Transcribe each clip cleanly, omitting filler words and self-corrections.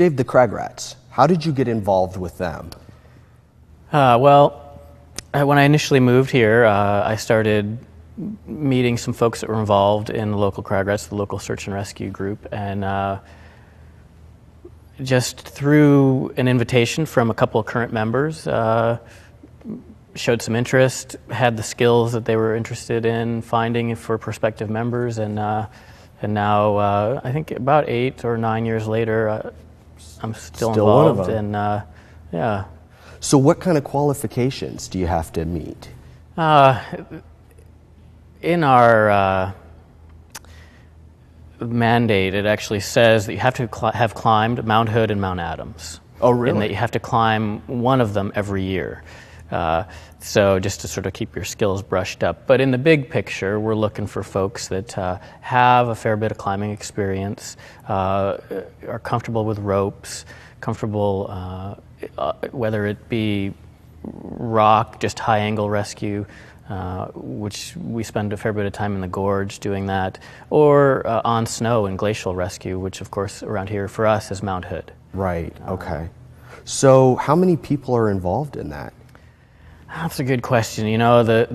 Dave, the Crag Rats, how did you get involved with them? When I initially moved here, I started meeting some folks that were involved in the local Crag Rats, the local search and rescue group, and just through an invitation from a couple of current members, showed some interest, had the skills that they were interested in finding for prospective members, and now I think about 8 or 9 years later, I'm still involved. One of them. And yeah. So what kind of qualifications do you have to meet? In our mandate, it actually says that you have to have climbed Mount Hood and Mount Adams. Oh, really? And that you have to climb one of them every year. So just to sort of keep your skills brushed up. But in the big picture, we're looking for folks that have a fair bit of climbing experience, are comfortable with ropes, comfortable whether it be rock, just high angle rescue, which we spend a fair bit of time in the gorge doing that, or on snow and glacial rescue, which of course around here for us is Mount Hood. Right, okay. So how many people are involved in that? That's a good question. You know,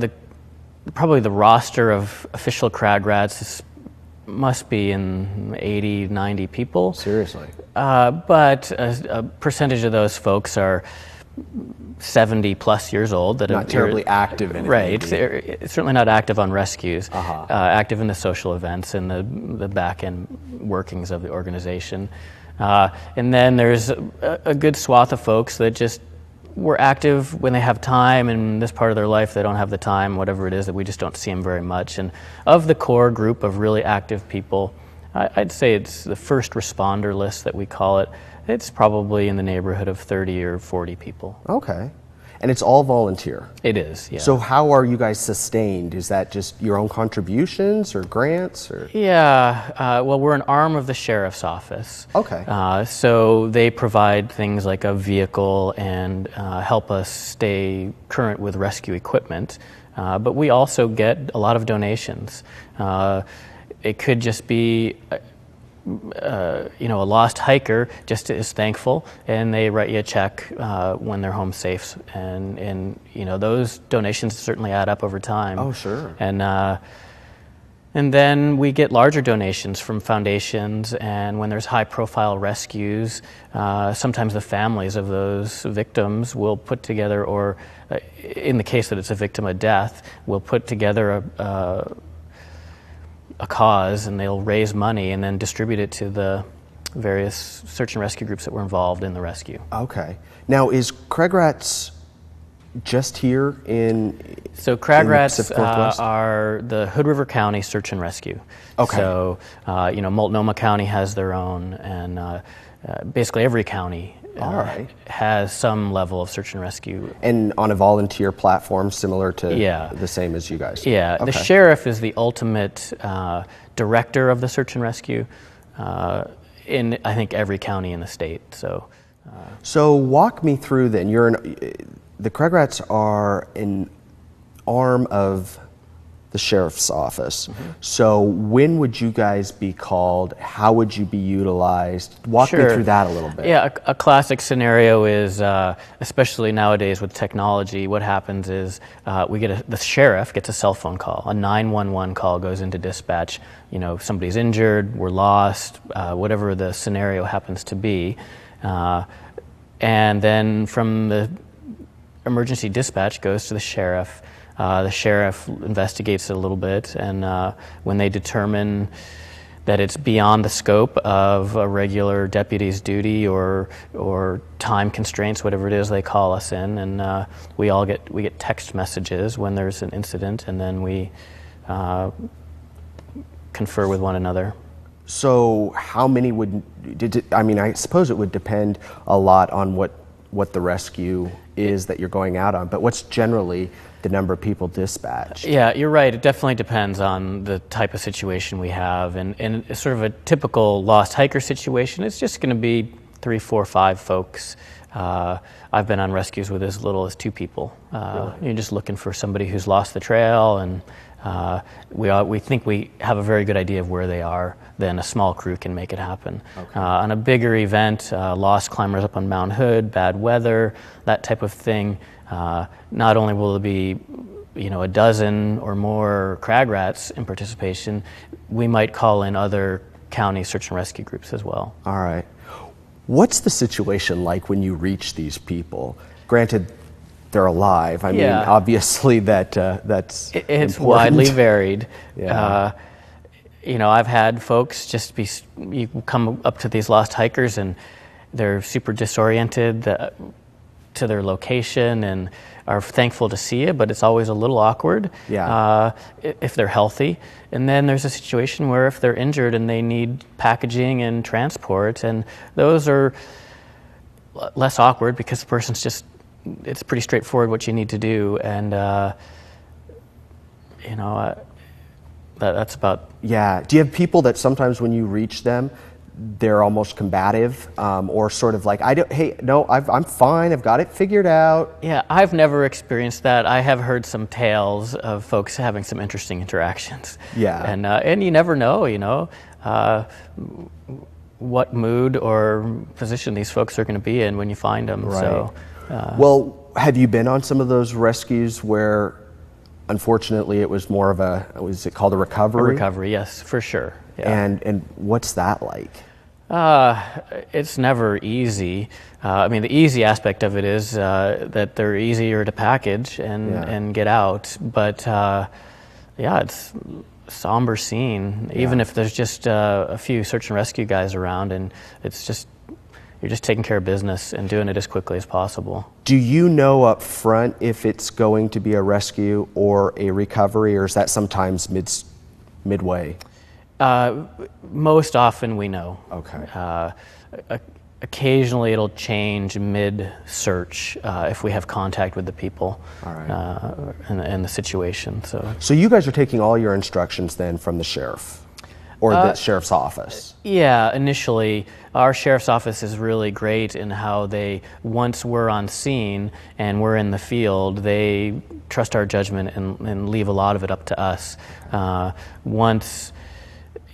probably the roster of official Crag Rats must be in 80, 90 people. Seriously? But a percentage of those folks are 70 plus years old. That not terribly active in it. Right. They're certainly not active on rescues. Uh-huh. Active in the social events and the back end workings of the organization. And then there's a good swath of folks that just were active when they have time, and in this part of their life they don't have the time, whatever it is, that we just don't see them very much. And of the core group of really active people, I'd say it's the first responder list that we call it. It's probably in the neighborhood of 30 or 40 people. Okay. And it's all volunteer? It is, yeah. So how are you guys sustained? Is that just your own contributions or grants? Or? Yeah, well, we're an arm of the sheriff's office. Okay. So they provide things like a vehicle and help us stay current with rescue equipment. But we also get a lot of donations. It could just be a lost hiker just is thankful, and they write you a check when they're home safe, and those donations certainly add up over time. Oh, sure. And then we get larger donations from foundations, and when there's high-profile rescues, sometimes the families of those victims will put together, or in the case that it's a victim of death, will put together a cause, and they'll raise money and then distribute it to the various search and rescue groups that were involved in the rescue. Okay. Now, is Crag Rats just here in So Crag Rats Pacific Northwest? are the Hood River County Search and Rescue. Okay. So, Multnomah County has their own, and basically every county All right. has some level of search and rescue. And on a volunteer platform similar to Yeah. the same as you guys? Yeah, Okay. the sheriff is the ultimate director of the search and rescue in, I think, every county in the state. So walk me through then. The Crag Rats are an arm of the sheriff's office. Mm-hmm. So when would you guys be called? How would you be utilized? Walk me Sure. through that a little bit. Yeah, a classic scenario is, especially nowadays with technology, what happens is the sheriff gets a cell phone call. A 911 call goes into dispatch. Somebody's injured, we're lost, whatever the scenario happens to be. And then from the emergency dispatch goes to the sheriff. The sheriff investigates it a little bit, and when they determine that it's beyond the scope of a regular deputy's duty or time constraints, whatever it is, they call us in, and we get text messages when there's an incident, and then we confer with one another. So how many I suppose it would depend a lot on what the rescue is that you're going out on, but what's generally the number of people dispatched? Yeah, you're right. It definitely depends on the type of situation we have. And sort of a typical lost hiker situation, it's just going to be 3, 4, 5 folks. I've been on rescues with as little as 2 people. Really? You're just looking for somebody who's lost the trail and we think we have a very good idea of where they are, then a small crew can make it happen. Okay. On a bigger event, lost climbers up on Mount Hood, bad weather, that type of thing, not only will there be a dozen or more crag rats in participation, we might call in other county search and rescue groups as well. All right. What's the situation like when you reach these people? Granted, they're alive. I mean, obviously that's it's important. widely varied. Yeah. I've had folks you come up to these lost hikers and they're super disoriented to their location and are thankful to see it, but it's always a little awkward if they're healthy. And then there's a situation where if they're injured and they need packaging and transport, and those are less awkward because the person's it's pretty straightforward what you need to do. And, that's about... Yeah. Do you have people that sometimes when you reach them, they're almost combative, or sort of like, I'm fine, I've got it figured out? Yeah, I've never experienced that. I have heard some tales of folks having some interesting interactions. Yeah. And you never know, what mood or position these folks are going to be in when you find them. Right. So, well, have you been on some of those rescues where, unfortunately, it was more of was it called a recovery? A recovery, yes, for sure. Yeah. And what's that like? It's never easy. The easy aspect of it is that they're easier to package and get out. But it's a somber scene, even if there's just a few search and rescue guys around, and you're just taking care of business and doing it as quickly as possible. Do you know up front if it's going to be a rescue or a recovery, or is that sometimes midway? Most often we know. Okay. Occasionally it'll change mid-search if we have contact with the people. All right. And the situation. So you guys are taking all your instructions then from the sheriff or the sheriff's office? Yeah, initially. Our sheriff's office is really great in how once we're on scene and we're in the field, they trust our judgment and leave a lot of it up to us.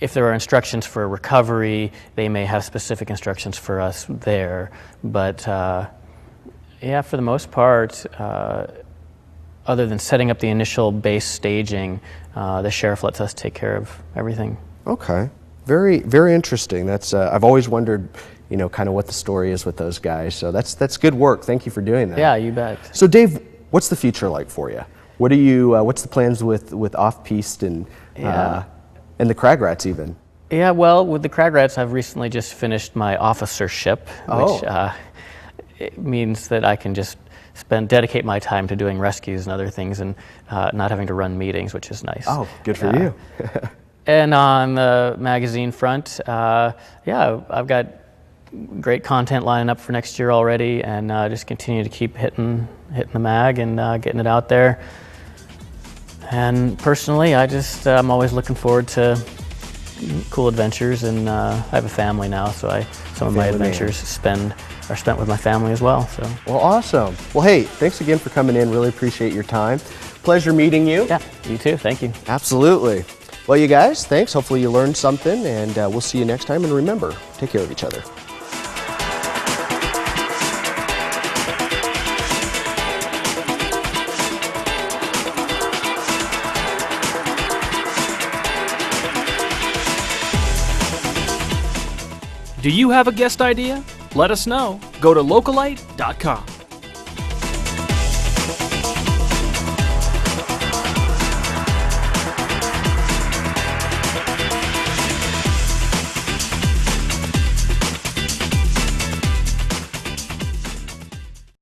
If there are instructions for recovery, they may have specific instructions for us there. But for the most part, other than setting up the initial base staging, the sheriff lets us take care of everything. Okay. Very, very interesting. That's I've always wondered, kind of what the story is with those guys. So that's good work. Thank you for doing that. Yeah, you bet. So Dave, what's the future like for you? What are you? What's the plans with off-piste and the crag rats even? Yeah, well, with the crag rats, I've recently just finished my officership, which it means that I can just dedicate my time to doing rescues and other things and not having to run meetings, which is nice. Oh, good for you. And on the magazine front, I've got great content lining up for next year already, and just continue to keep hitting the mag and getting it out there. And personally, I'm always looking forward to cool adventures, and I have a family now, so some of my adventures are spent with my family as well. So. Well, awesome. Well, hey, thanks again for coming in. Really appreciate your time. Pleasure meeting you. Yeah, you too. Thank you. Absolutely. Well, you guys, thanks. Hopefully you learned something, and we'll see you next time. And remember, take care of each other. Do you have a guest idea? Let us know. Go to localite.com.